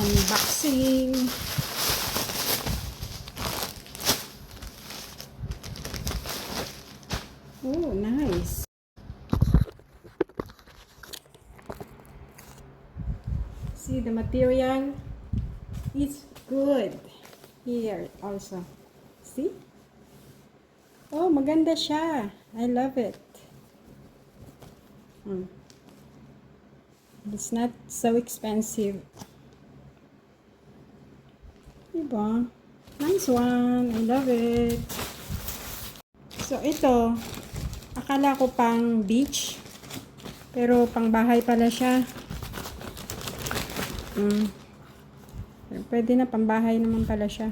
unboxing. Oh, nice. See, the material is good. Here also. See? Oh, maganda siya. I love it. It's not so expensive. Diba? Nice one. I love it. So, ito, akala ko pang beach. Pero pang bahay pala siya. Pwede na, pang bahay naman pala siya.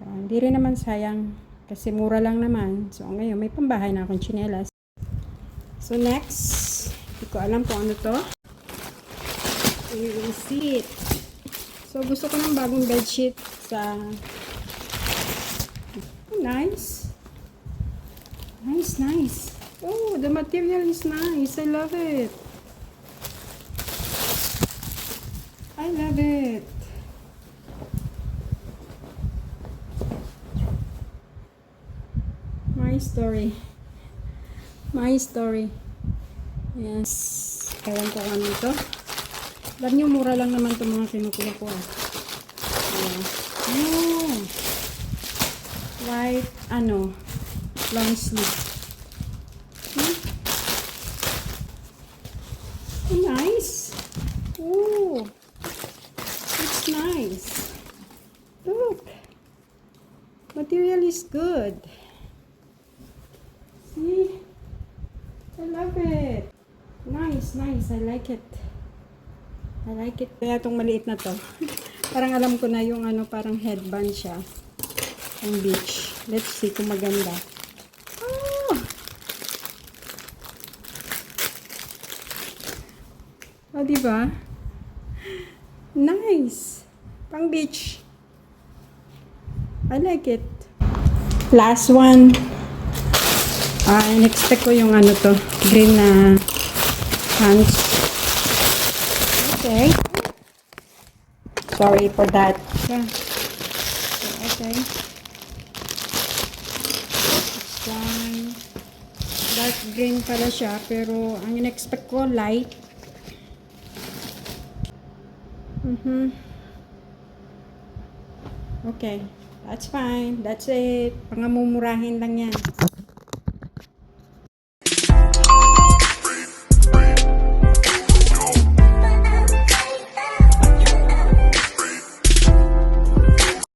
Hindi rin naman sayang. Kasi mura lang naman. So, ngayon, may pambahay na akong tsinelas. So, next, hindi ko alam kung ano to. We will see it. So, gusto ko ng bagong bedsheet sa... Oh, nice. Nice, nice. Oh, the material is nice. I love it. I love it. My story. My story. Yes. Ewan ko ano ito. Alam nyo, mura lang naman itong mga kinukuha ko. Oh. White, long sleeve. Oh, nice. Oh. It's nice. Look. Material is good. See? I love it. Nice, nice. I like it. I like it. Kaya itong maliit na to. Parang alam ko na yung parang headband siya. Ang beach. Let's see kung maganda. Oh! Oh, diba? Nice. Pang beach. I like it. Last one. In-expect ko yung to. Green na pants. Okay. Sorry for that. Yeah. Okay. It's fine. Dark green pala siya, pero ang in-expect ko light. Okay. That's fine. That's it. Pangamumurahin lang yan.